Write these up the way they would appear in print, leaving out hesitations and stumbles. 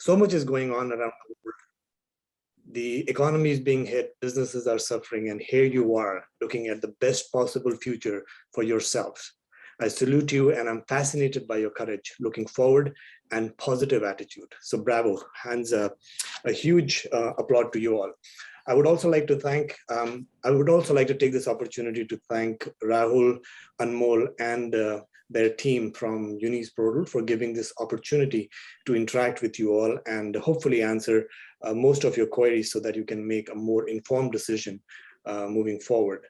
So much is going on around the world. The economy is being hit, businesses are suffering, and here you are looking at the best possible future for yourselves. I salute you, and I'm fascinated by your courage, looking forward, and positive attitude. So bravo, hands a huge applaud to you all. I would also like to take this opportunity to thank Rahul, Anmol, and their team from Unizportal for giving this opportunity to interact with you all and hopefully answer most of your queries so that you can make a more informed decision moving forward.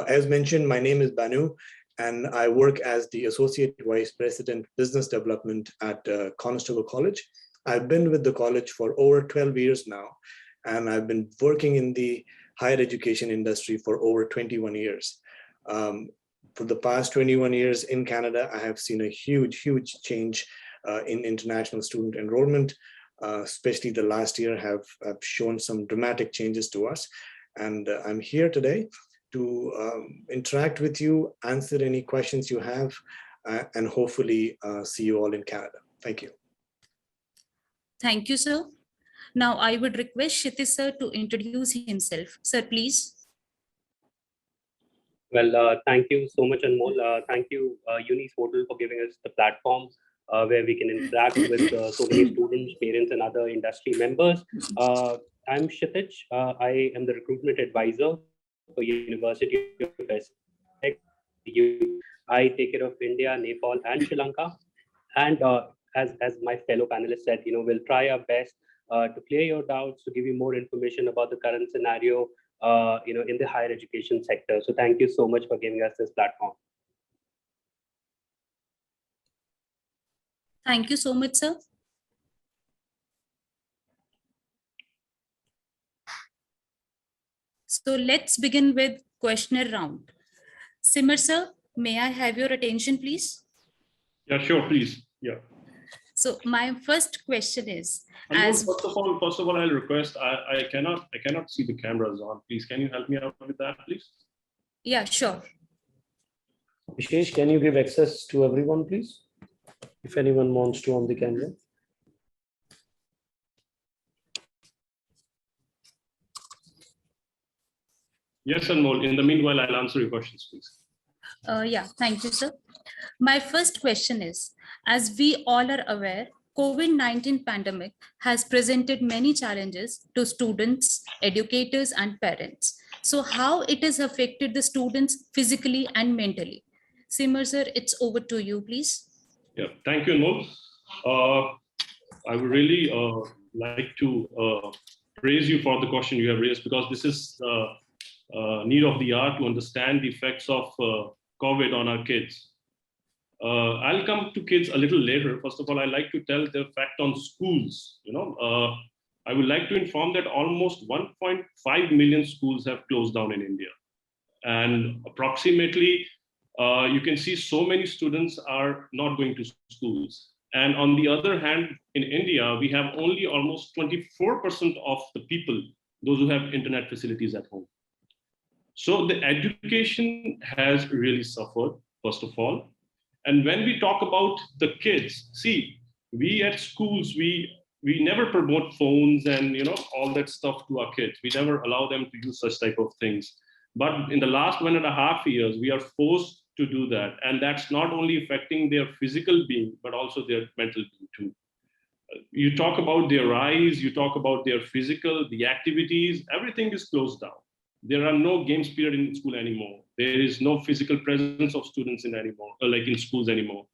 As mentioned, my name is Bhanu, and I work as the Associate Vice President Business Development at Conestoga College. I've been with the college for over 12 years now, and I've been working in the higher education industry for over 21 years. For the past 21 years in Canada, I have seen a huge change in international student enrollment, especially the last year have shown some dramatic changes to us. And I'm here today to interact with you, answer any questions you have, and hopefully see you all in Canada. Thank you. Thank you, sir. Now I would request Kshitiz sir to introduce himself. Sir, please. Well, thank you so much, Anmol. Thank you, Unizportal, for giving us the platform where we can interact with so many students, parents, and other industry members. I'm Kshitiz. I am the recruitment advisor for University of Essex. I take care of India, Nepal, and Sri Lanka. And as my fellow panelists said, we'll try our best to clear your doubts, to give you more information about the current scenario, in the higher education sector. So thank you so much for giving us this platform. Thank you so much, sir. So let's begin with questionnaire round. Simar sir, may I have your attention, please? Yeah, sure, please. Yeah. So my first question is, first of all, I'll request, I cannot see the cameras on. Please, can you help me out with that, please? Yeah, sure. Vishesh, can you give access to everyone, please? If anyone wants to on the camera. Yes, Anmol. In the meanwhile, I'll answer your questions, please. Yeah, thank you, sir. My first question is, as we all are aware, COVID-19 pandemic has presented many challenges to students, educators, and parents. So how it has affected the students physically and mentally? Simar sir, it's over to you, please. Yeah, thank you, Anmol. I would really like to praise you for the question you have raised, because this is need of the hour to understand the effects of COVID on our kids. I'll come to kids a little later. First of all, I like to tell the fact on schools. I would like to inform that almost 1.5 million schools have closed down in India. And approximately, you can see so many students are not going to schools. And on the other hand, in India, we have only almost 24% of the people, those who have internet facilities at home. So the education has really suffered, first of all. And when we talk about the kids, see, we at schools, we never promote phones and all that stuff to our kids. We never allow them to use such type of things. But in the last 1.5 years, we are forced to do that. And that's not only affecting their physical being, but also their mental being too. You talk about their eyes, you talk about their physical, the activities, everything is closed down. There are no games period in school anymore. There is no physical presence of students in schools anymore.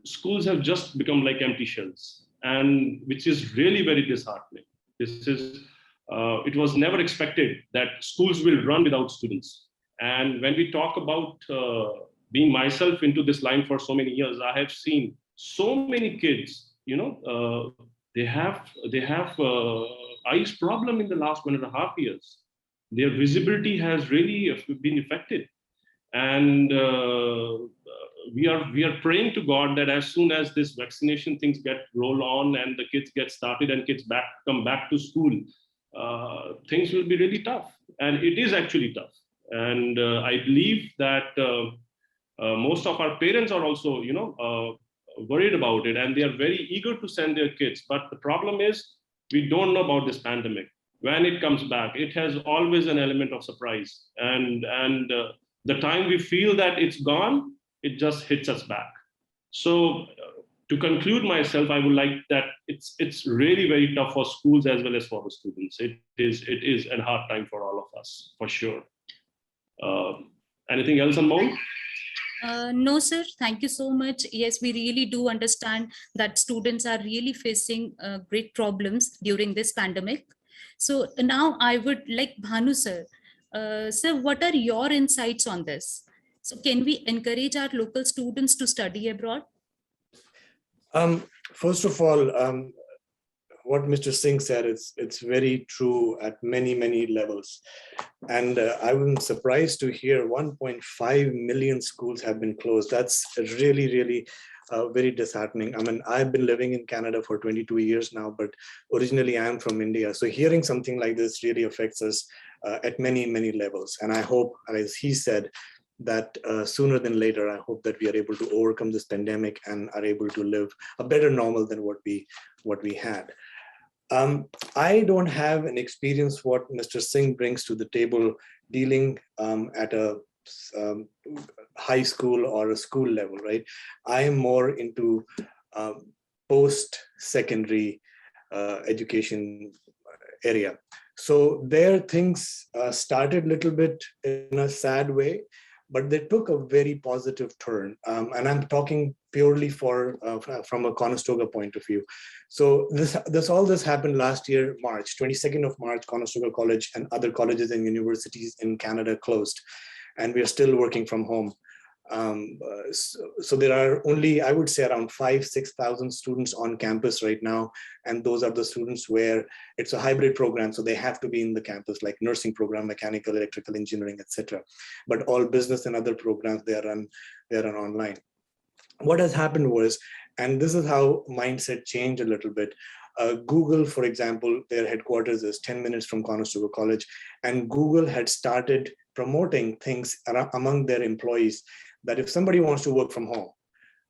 Schools have just become like empty shells, and which is really very disheartening. It was never expected that schools will run without students. And when we talk about being myself into this line for so many years, I have seen so many kids, they have eyes problem in the last 1.5 years. Their visibility has really been affected. And we are praying to God that as soon as this vaccination things get roll on and the kids get started and kids come back to school, things will be really tough. And it is actually tough. And I believe that most of our parents are also, worried about it, and they are very eager to send their kids. But the problem is, we don't know about this pandemic. When it comes back, it has always an element of surprise. And the time we feel that it's gone, it just hits us back. So to conclude myself, I would like that it's really very tough for schools as well as for the students. It is a hard time for all of us, for sure. Anything else, Anmol? No, sir. Thank you so much. Yes, we really do understand that students are really facing great problems during this pandemic. So now I would like Bhanu, sir. Sir, what are your insights on this? So can we encourage our local students to study abroad? First of all, what Mr. Singh said, it's very true at many levels. And I was surprised to hear 1.5 million schools have been closed. That's really very disheartening. I mean, I've been living in Canada for 22 years now, but originally I'm from India. So hearing something like this really affects us at many levels. And I hope, as he said, that sooner than later, I hope that we are able to overcome this pandemic and are able to live a better normal than what we had. I don't have an experience what Mr. Singh brings to the table dealing at a high school or a school level, right? I am more into post-secondary education area. So there things started a little bit in a sad way, but they took a very positive turn. And I'm talking purely from a Conestoga point of view. So all this happened last year, March, 22nd of March, Conestoga College and other colleges and universities in Canada closed. And we are still working from home. So there are only, I would say, around 5,000-6,000 students on campus right now. And those are the students where it's a hybrid program. So they have to be in the campus, like nursing program, mechanical, electrical engineering, etc. But all business and other programs, they are run online. What has happened was, and this is how mindset changed a little bit. Google, for example, their headquarters is 10 minutes from Conestoga College, and Google had started promoting things among their employees that if somebody wants to work from home,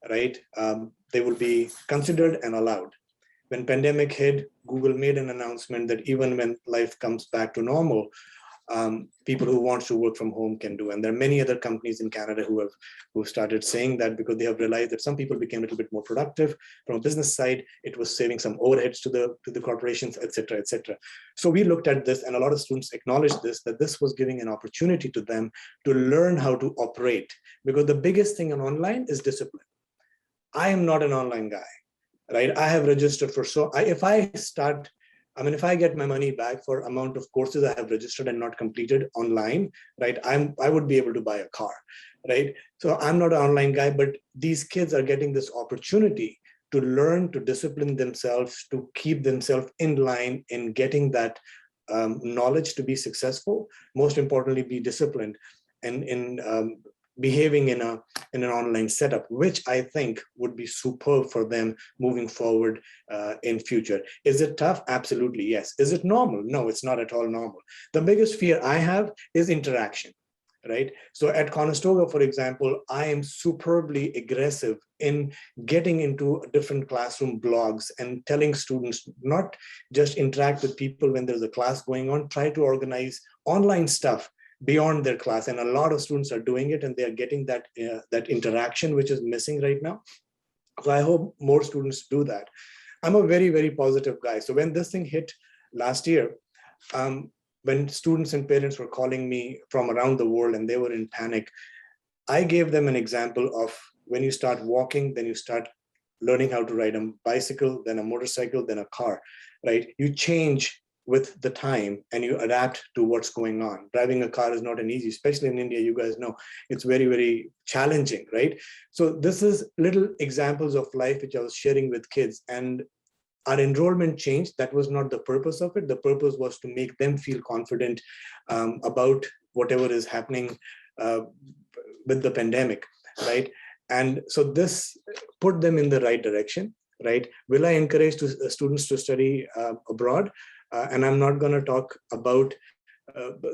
right, they will be considered and allowed. When pandemic hit, Google made an announcement that even when life comes back to normal, people who want to work from home can do. And there are many other companies in Canada who have started saying that because they have realized that some people became a little bit more productive from a business side. It was saving some overheads to the corporations, etc., etc. So we looked at this, and a lot of students acknowledged this, that this was giving an opportunity to them to learn how to operate, because the biggest thing on online is discipline. I am not an online guy, right? I have registered for if I get my money back for amount of courses I have registered and not completed online, right? I would be able to buy a car, right? So I'm not an online guy, but these kids are getting this opportunity to learn to discipline themselves, to keep themselves in line in getting that knowledge to be successful. Most importantly, be disciplined and in behaving in an online setup, which I think would be superb for them moving forward in future. Is it tough? Absolutely, yes. Is it normal? No, it's not at all normal. The biggest fear I have is interaction, right? So at Conestoga, for example, I am superbly aggressive in getting into different classroom blogs and telling students not just interact with people when there's a class going on, try to organize online stuff beyond their class. And a lot of students are doing it, and they are getting that interaction, which is missing right now. So I hope more students do that. I'm a very positive guy. So when this thing hit last year, when students and parents were calling me from around the world and they were in panic, I gave them an example of when you start walking, then you start learning how to ride a bicycle, then a motorcycle, then a car, right? You change with the time and you adapt to what's going on. Driving a car is not an easy, especially in India, you guys know, it's very challenging, right? So this is little examples of life which I was sharing with kids, and our enrollment changed. That was not the purpose of it. The purpose was to make them feel confident about whatever is happening with the pandemic, right? And so this put them in the right direction, right? Will I encourage students to study abroad? And I'm not going to talk about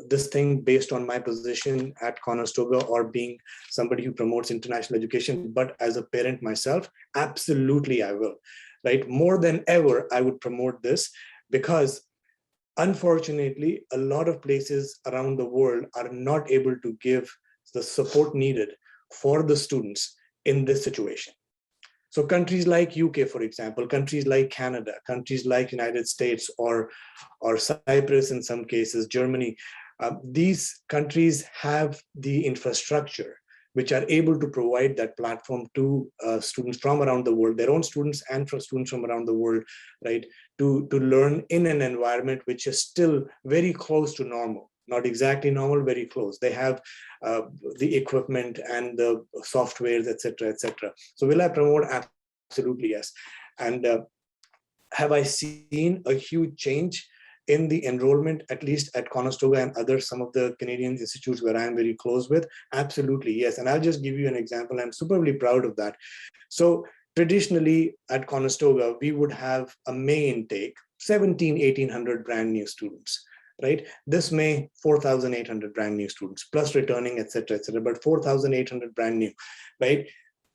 this thing based on my position at Conestoga or being somebody who promotes international education, but as a parent myself, absolutely I will, right? More than ever, I would promote this because unfortunately, a lot of places around the world are not able to give the support needed for the students in this situation. So countries like UK, for example, countries like Canada, countries like United States or Cyprus in some cases, Germany, these countries have the infrastructure which are able to provide that platform to students from around the world, their own students and for students from around the world, right, to learn in an environment which is still very close to normal. Not exactly normal, very close. They have the equipment and the softwares, etc., etc. So will I promote? Absolutely, yes. And have I seen a huge change in the enrollment, at least at Conestoga and other some of the Canadian institutes where I am very close with? Absolutely, yes. And I'll just give you an example. I'm superbly proud of that. So traditionally at Conestoga, we would have a May intake, 1,800 brand new students. Right, this May 4,800 brand new students plus returning, etc., but 4,800 brand new, right,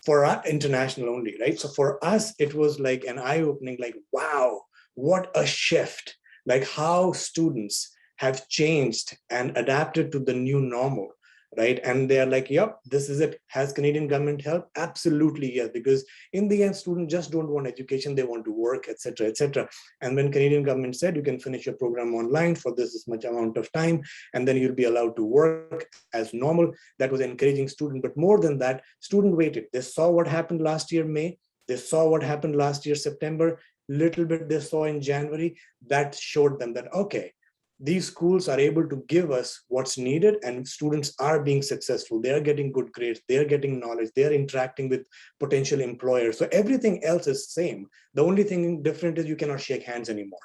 for our international only, right? So for us it was like an eye-opening, like, wow, what a shift, like how students have changed and adapted to the new normal, right? And they're like, yep, this is it. Has Canadian government helped? Absolutely, yes, because in the end, students just don't want education, they want to work, etc., etc. And when Canadian government said you can finish your program online for this much amount of time, and then you'll be allowed to work as normal, that was encouraging student. But more than that, student waited. They saw what happened last year, May. They saw what happened last year, September. Little bit they saw in January. That showed them that, okay, these schools are able to give us what's needed and students are being successful. They are getting good grades. They're getting knowledge. They're interacting with potential employers. So everything else is same. The only thing different is you cannot shake hands anymore,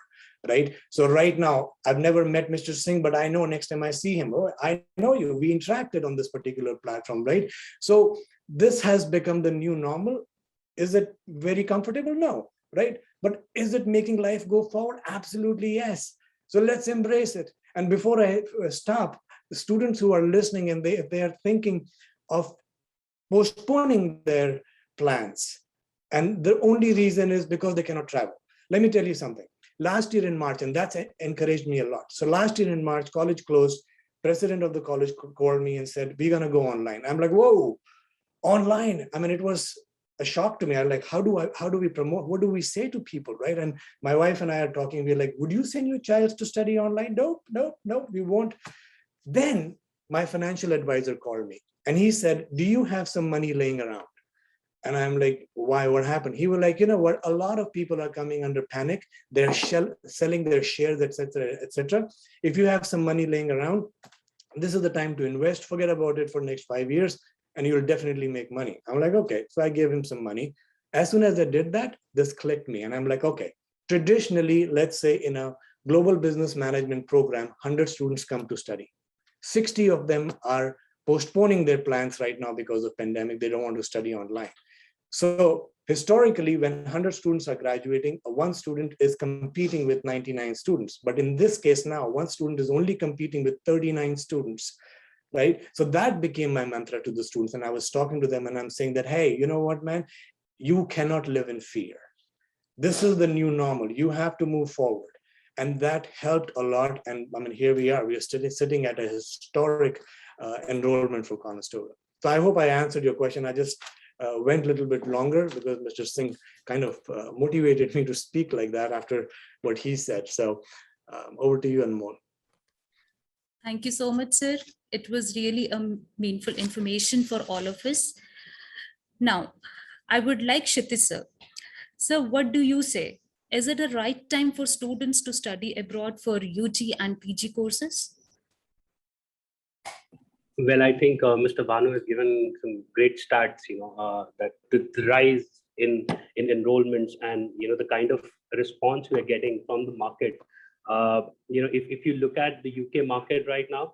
right? So right now, I've never met Mr. Singh, but I know next time I see him, oh, I know you. We interacted on this particular platform, right? So this has become the new normal. Is it very comfortable? No, right? But is it making life go forward? Absolutely, yes. So let's embrace it. And before I stop, the students who are listening and if they are thinking of postponing their plans, and the only reason is because they cannot travel. Let me tell you something. Last year in March, and that's encouraged me a lot. So last year in March, college closed. President of the college called me and said, we're going to go online. I'm like, whoa, online. I mean, it was a shock to me. I'm like, how do we promote? What do we say to people, right? And my wife and I are talking. We're like, would you send your child to study online? No, we won't. Then my financial advisor called me and he said, do you have some money laying around? And I'm like, why? What happened? He was like, you know what? A lot of people are coming under panic. They're selling their shares, etc., etc. If you have some money laying around, this is the time to invest. Forget about it for the next 5 years. And you'll definitely make money. I'm like, okay. So I gave him some money. As soon as I did that, this clicked me. And I'm like, okay, traditionally, let's say in a global business management program, 100 students come to study. 60 of them are postponing their plans right now because of pandemic. They don't want to study online. So historically, when 100 students are graduating, one student is competing with 99 students. But in this case now, one student is only competing with 39 students. Right? So that became my mantra to the students. And I was talking to them and I'm saying that, hey, you know what, man, you cannot live in fear. This is the new normal. You have to move forward. And that helped a lot. And I mean, here we are. We are still sitting at a historic enrollment for Conestoga. So I hope I answered your question. I just went a little bit longer because Mr. Singh kind of motivated me to speak like that after what he said. So over to you, Anmol. Thank you so much, sir. It was really meaningful information for all of us. Now, I would like Kshitiz, sir. So what do you say? Is it a right time for students to study abroad for UG and PG courses? Well, I think Mr. Bhanu has given some great stats, that the rise in enrollments and, the kind of response we're getting from the market. If you look at the UK market right now,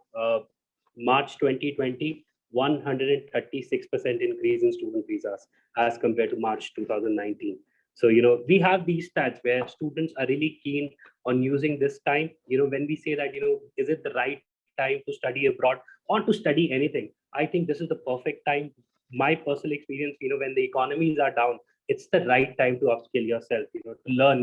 March 2020, 136% increase in student visas as compared to March 2019. So, we have these stats where students are really keen on using this time. When we say that, is it the right time to study abroad or to study anything, I think this is the perfect time. My personal experience, when the economies are down, it's the right time to upskill yourself, to learn new